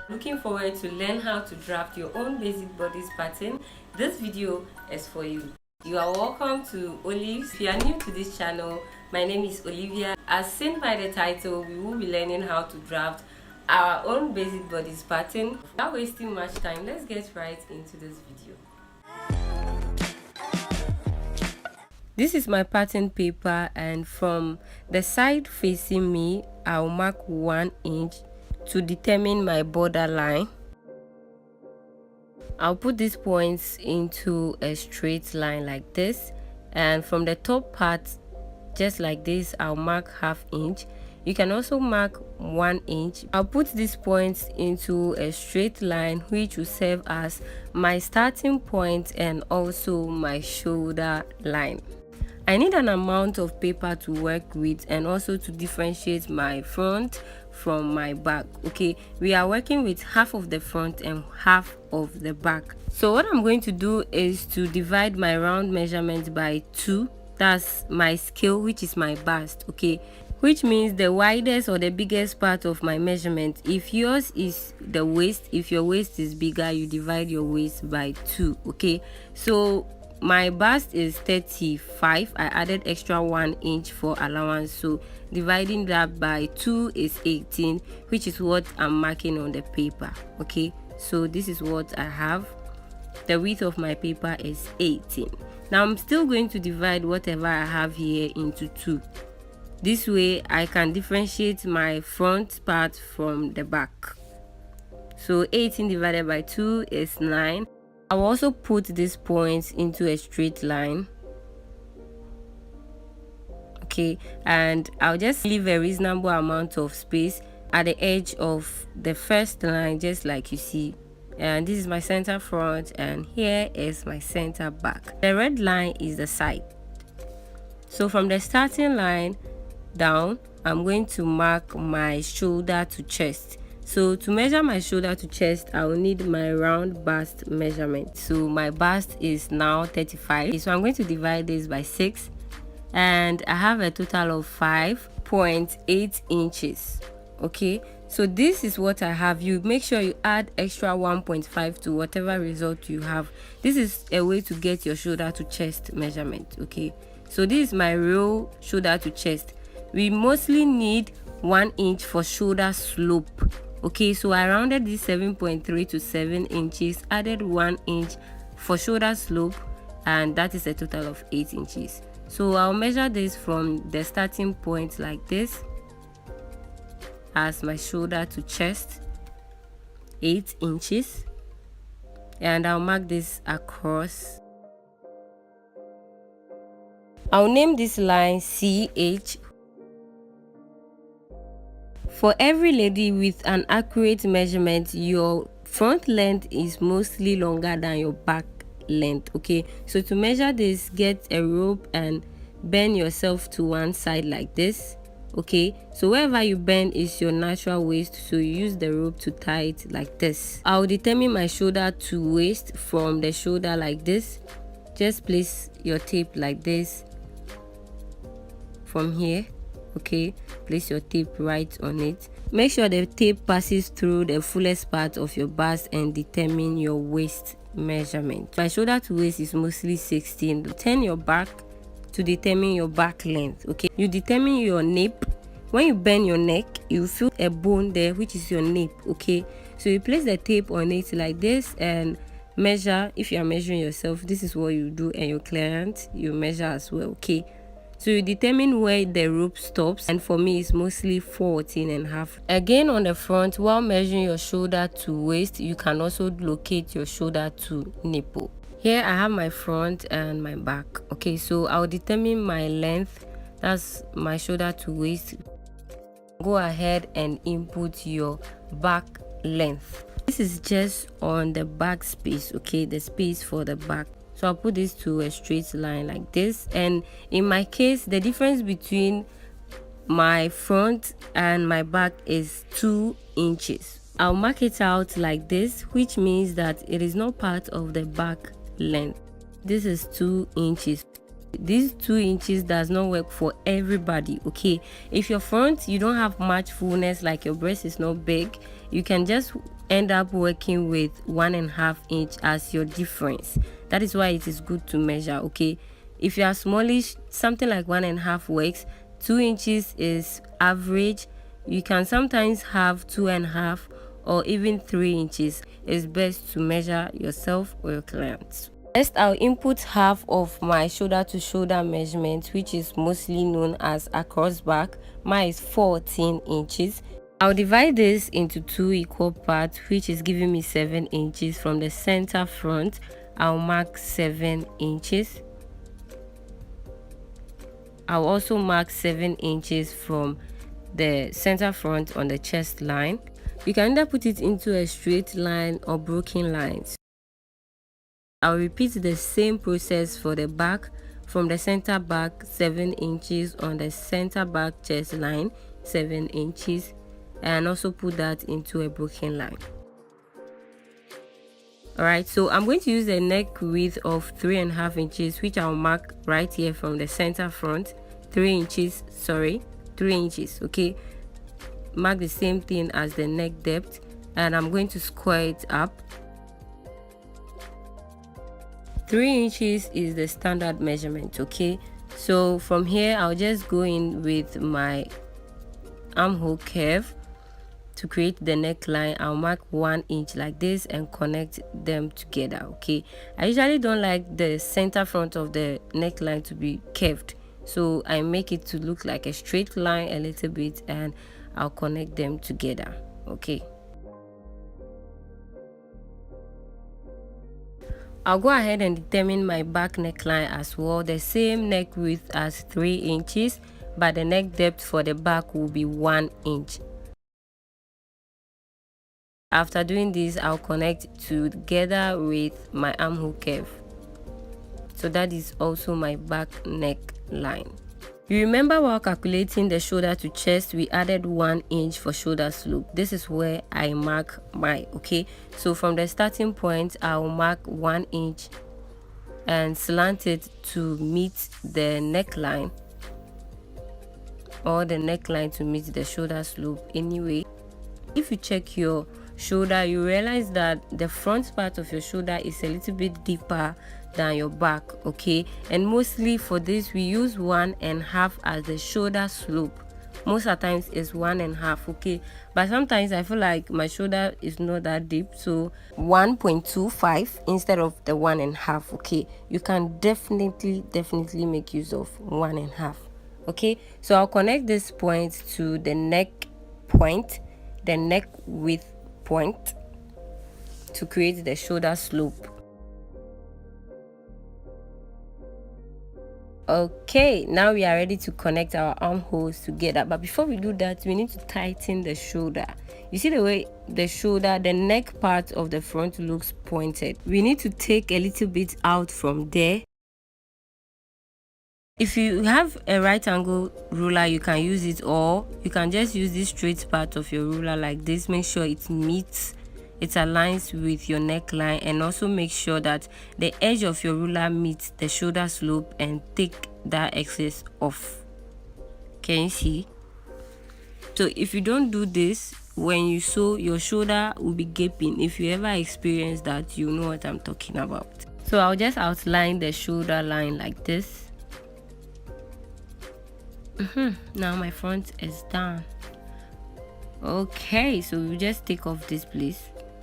Looking forward to learn how to draft your own basic bodice pattern, this video is for you. You are welcome to OLIVS. If you are new to this channel, my name is Olivia. As seen by the title, we will be learning how to draft our own basic bodice pattern. Without wasting much time, let's get right into this video. This is my pattern paper, and from the side facing me, I'll mark 1 inch to determine my border line. I'll put these points into a straight line like this, and from the top part, just like this, I'll mark 1/2 inch. You can also mark 1 inch. I'll put these points into a straight line, which will serve as my starting point and also my shoulder line. I need an amount of paper to work with and also to differentiate my front from my back. Okay, we are working with 1/2 of the front and 1/2 of the back. So what I'm going to do is to divide my round measurement by 2. That's my scale, which is my bust. Okay, which means the widest or the biggest part of my measurement. If yours is the waist, if your waist is bigger, you divide your waist by 2. Okay, so my bust is 35. I added extra 1 inch for allowance, so dividing that by 2 is 18, which is what I'm marking on the paper. Okay, so this is what I have. The width of my paper is 18. Now I'm still going to divide whatever I have here into 2. This way I can differentiate my front part from the back. So 18 divided by 2 is 9. I'll also put these points into a straight line. Okay, and I'll just leave a reasonable amount of space at the edge of the first line, just like you see. And this is my center front, and here is my center back. The red line is the side. So from the starting line down, I'm going to mark my shoulder to chest. So to measure my shoulder to chest, I will need my round bust measurement. So my bust is now 35. So I'm going to divide this by 6, and I have a total of 5.8 inches. Okay, so this is what I have. You make sure you add extra 1.5 to whatever result you have. This is a way to get your shoulder to chest measurement. Okay, so this is my real shoulder to chest. We mostly need 1 inch for shoulder slope. Okay, so I rounded this 7.3 to 7 inches, added 1 inch for shoulder slope, and that is a total of 8 inches. So I'll measure this from the starting point like this as my shoulder to chest, 8 inches, and I'll mark this across. I'll name this line CH. For every lady with an accurate measurement, your front length is mostly longer than your back length. Okay, so to measure this, get a rope and bend yourself to one side like this. Okay, so wherever you bend is your natural waist, so you use the rope to tie it like this. I'll determine my shoulder to waist from the shoulder like this. Just place your tape like this from here. Okay, place your tape right on it. Make sure the tape passes through the fullest part of your bust and determine your waist measurement. My shoulder to waist is mostly 16. Turn your back to determine your back length. Okay, you determine your nape. When you bend your neck, you feel a bone there, which is your nape. Okay, so you place the tape on it like this and measure. If you are measuring yourself, this is what you do, and your client, you measure as well. Okay, so you determine where the rope stops, and for me it's mostly 14.5. Again, on the front, while measuring your shoulder to waist, you can also locate your shoulder to nipple. Here I have my front and my back. Okay, so I'll determine my length. That's my shoulder to waist. Go ahead and input your back length. This is just on the back space. Okay, the space for the back. So I'll put this to a straight line like this, and in my case the difference between my front and my back is 2 inches. I'll mark it out like this, which means that it is not part of the back length. This is 2 inches. These 2 inches does not work for everybody. Okay, if your front you don't have much fullness, like your breast is not big, you can just end up working with 1.5 inch as your difference. That is why it is good to measure. Okay, if you are smallish, something like 1.5 works. 2 inches is average. You can sometimes have 2.5 or even 3 inches. It's best to measure yourself or your clients. Next, I'll input half of my shoulder to shoulder measurement, which is mostly known as across back. Mine is 14 inches. I'll divide this into 2 equal parts, which is giving me 7 inches. From the center front, I'll mark 7 inches. I'll also mark 7 inches from the center front on the chest line. You can either put it into a straight line or broken lines. I'll repeat the same process for the back. From the center back, 7 inches on the center back chest line, 7 inches, and also put that into a broken line. Alright, so I'm going to use a neck width of 3.5 inches, which I'll mark right here from the center front. 3 inches, okay. Mark the same thing as the neck depth, and I'm going to square it up. 3 inches is the standard measurement. Okay, so from here I'll just go in with my armhole curve to create the neckline. I'll mark 1 inch like this and connect them together. Okay, I usually don't like the center front of the neckline to be curved, so I make it to look like a straight line a little bit, and I'll connect them together. Okay, I'll go ahead and determine my back neckline as well. The same neck width as 3 inches, but the neck depth for the back will be 1 inch. After doing this, I'll connect together with my armhole curve. So that is also my back neckline. You remember while calculating the shoulder to chest, we added 1 inch for shoulder slope. This is where I mark my, okay, so from the starting point I'll mark 1 inch and slant it to meet the neckline, or the neckline to meet the shoulder slope. Anyway, if you check your shoulder, you realize that the front part of your shoulder is a little bit deeper than your back. Okay, and mostly for this we use 1.5 as the shoulder slope. Most of the times it's 1.5. Okay, but sometimes I feel like my shoulder is not that deep, so 1.25 instead of the 1.5. Okay, you can definitely make use of 1.5. Okay, so I'll connect this point to the neck point, the neck width point, to create the shoulder slope. Okay, now we are ready to connect our armholes together, but before we do that, we need to tighten the shoulder. You see the way the shoulder, the neck part of the front looks pointed. We need to take a little bit out from there. If you have a right angle ruler, you can use it, or you can just use this straight part of your ruler like this. Make sure it meets, it aligns with your neckline, and also make sure that the edge of your ruler meets the shoulder slope, and take that excess off. Can you see? So if you don't do this, when you sew, your shoulder will be gaping. If you ever experience that, you know what I'm talking about. So I'll just outline the shoulder line like this. Now my front is done. Okay, so we just take off this, please.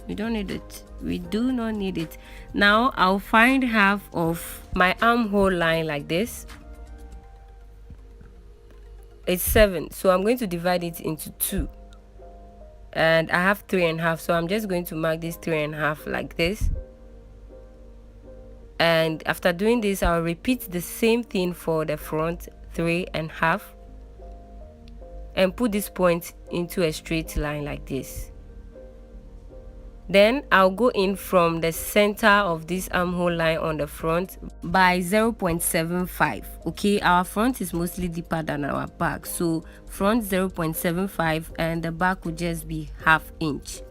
We don't need it. We do not need it. Now I'll find half of my armhole line like this. It's 7, so I'm going to divide it into 2, and I have 3.5, so I'm just going to mark this 3.5 like this. And after doing this, I'll repeat the same thing for the front, 3.5, and put this point into a straight line like this. Then I'll go in from the center of this armhole line on the front by 0.75. Okay, our front is mostly deeper than our back, so front 0.75 and the back will just be 1/2 inch.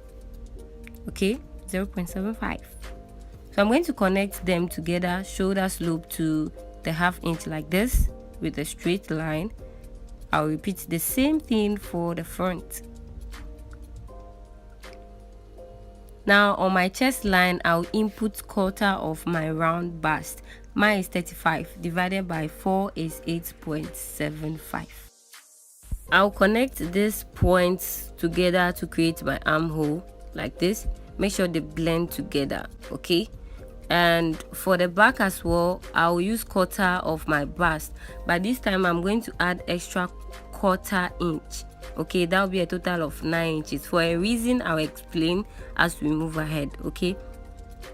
Okay, 0.75. So I'm going to connect them together, shoulder slope to the half inch like this with a straight line. I'll repeat the same thing for the front. Now on my chest line, I'll input quarter of my round bust. Mine is 35 divided by 4 is 8.75. I'll connect these points together to create my armhole like this. Make sure they blend together, okay? And for the back as well, I'll use quarter of my bust, but this time I'm going to add extra quarter inch. Okay, that will be a total of 9 inches. For a reason I'll explain as we move ahead. Okay,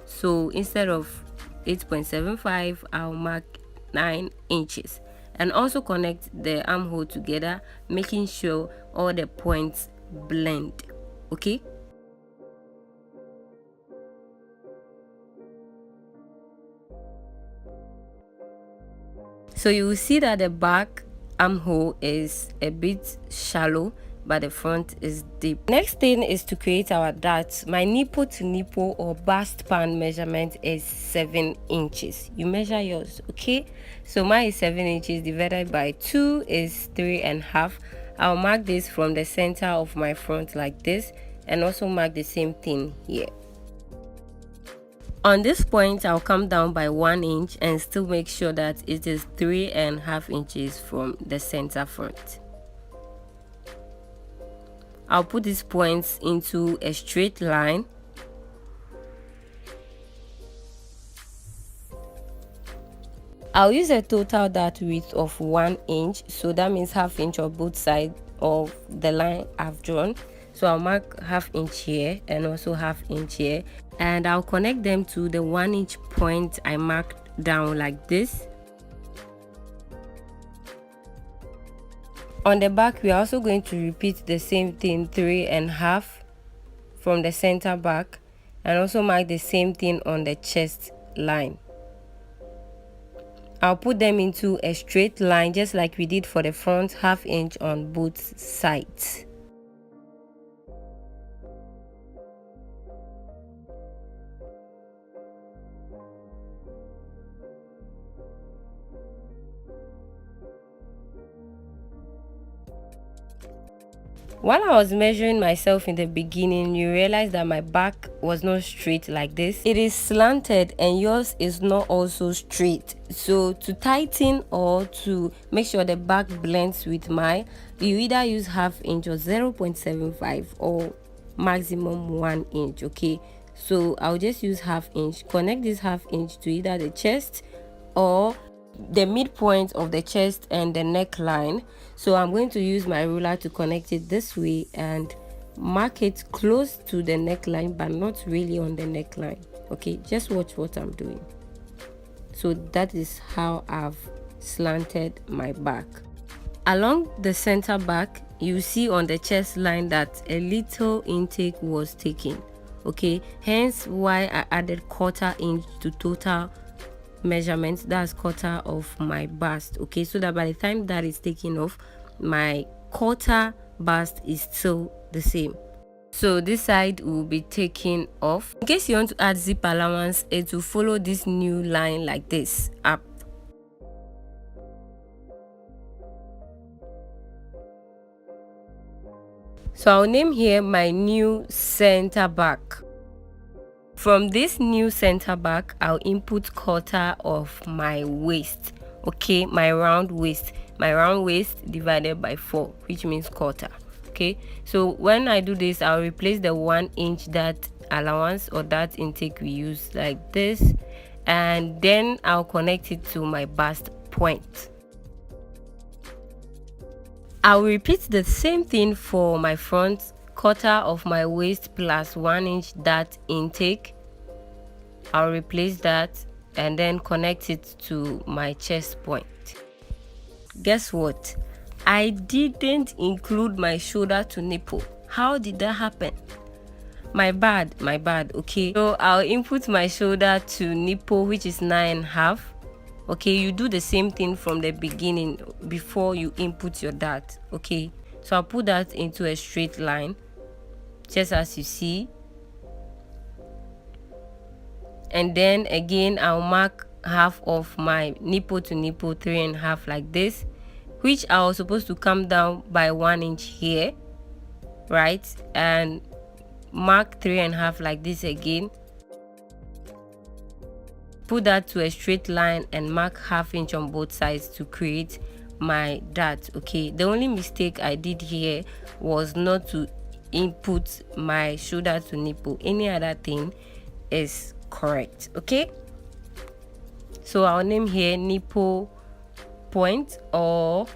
so instead of 8.75, I'll mark 9 inches and also connect the armhole together, making sure all the points blend. Okay, so you will see that the back armhole is a bit shallow, but the front is deep. Next thing is to create our darts. My nipple to nipple or bust span measurement is 7 inches. You measure yours, okay? So mine is 7 inches divided by 2 is 3.5. I'll mark this from the center of my front like this, and also mark the same thing here. On this point, I'll come down by 1 inch and still make sure that it is 3.5 inches from the center front. I'll put these points into a straight line. I'll use a total dart width of 1 inch, so that means half inch on both sides of the line I've drawn. So I'll mark half inch here and also half inch here, and I'll connect them to the 1 inch point I marked down like this. On the back, we are also going to repeat the same thing, 3.5 from the center back, and also mark the same thing on the chest line. I'll put them into a straight line just like we did for the front, half inch on both sides. While I was measuring myself in the beginning, you realize that my back was not straight like this. It is slanted and yours is not also straight. So to tighten or to make sure the back blends with mine, you either use half inch or 0.75 or maximum 1 inch. Okay, so I'll just use half inch. Connect this half inch to either the chest or the midpoint of the chest and the neckline. So I'm going to use my ruler to connect it this way and mark it close to the neckline, but not really on the neckline. Okay, just watch what I'm doing. So that is how I've slanted my back. Along the center back, you see on the chest line that a little intake was taken. Okay, hence why I added quarter inch to total measurements. That's quarter of my bust. Okay, so that by the time that is taken off, my quarter bust is still the same. So this side will be taken off. In case you want to add zip allowance, it will follow this new line like this up. So I'll name here my new center back. From this new center back, I'll input quarter of my waist. Okay, my round waist divided by 4, which means quarter. Okay, so when I do this, I'll replace the 1 inch dart allowance or dart intake we use like this, and then I'll connect it to my bust point. I'll repeat the same thing for my front, quarter of my waist plus 1 inch dart intake. I'll replace that and then connect it to my chest point. Guess what? I didn't include my shoulder to nipple. How did that happen? My bad. Okay, so I'll input my shoulder to nipple, which is 9.5. Okay, you do the same thing from the beginning before you input your dart. Okay, so I'll put that into a straight line just as you see, and then again I'll mark half of my nipple to nipple, 3.5 like this, which I was supposed to come down by 1 inch here, right? And mark 3.5 like this again. Put that to a straight line and mark 1/2 inch on both sides to create my dart. Okay, the only mistake I did here was not to input my shoulder to nipple. Any other thing is correct. Okay, so I'll name here nipple point or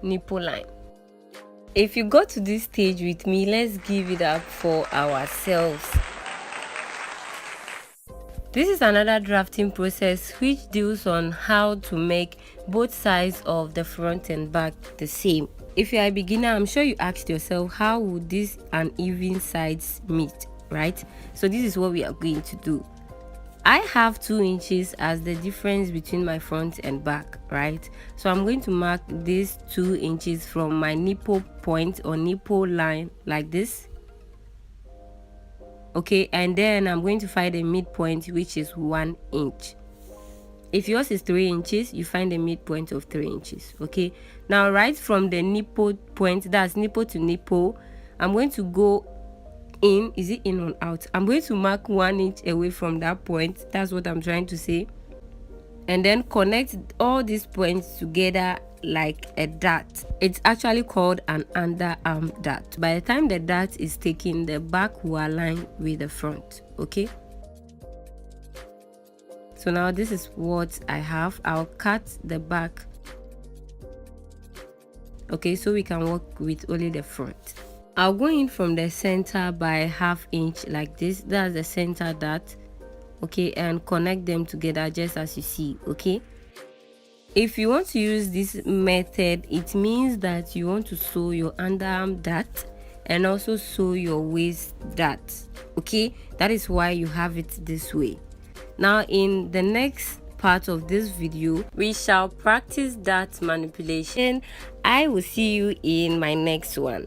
nipple line. If you got to this stage with me, let's give it up for ourselves. This is another drafting process which deals on how to make both sides of the front and back the same. If you are a beginner, I'm sure you asked yourself, how would these uneven sides meet, right? So this is what we are going to do. I have 2 inches as the difference between my front and back, right? So I'm going to mark these 2 inches from my nipple point or nipple line like this. Okay, and then I'm going to find a midpoint, which is 1 inch. If yours is 3 inches, you find a midpoint of 3 inches. Okay, now right from the nipple point, that's nipple to nipple, I'm going to go in. Is it in or out? I'm going to mark 1 inch away from that point. That's what I'm trying to say. And then connect all these points together like a dart. It's actually called an underarm dart. By the time the dart is taken, the back will align with the front. Okay, so now this is what I have. I'll cut the back. Okay, so we can work with only the front. I'll go in from the center by 1/2 inch like this. That's the center dart. Okay, and connect them together just as you see. Okay, if you want to use this method, it means that you want to sew your underarm dart and also sew your waist dart. Okay, that is why you have it this way. Now in the next part of this video, we shall practice dart manipulation. I will see you in my next one.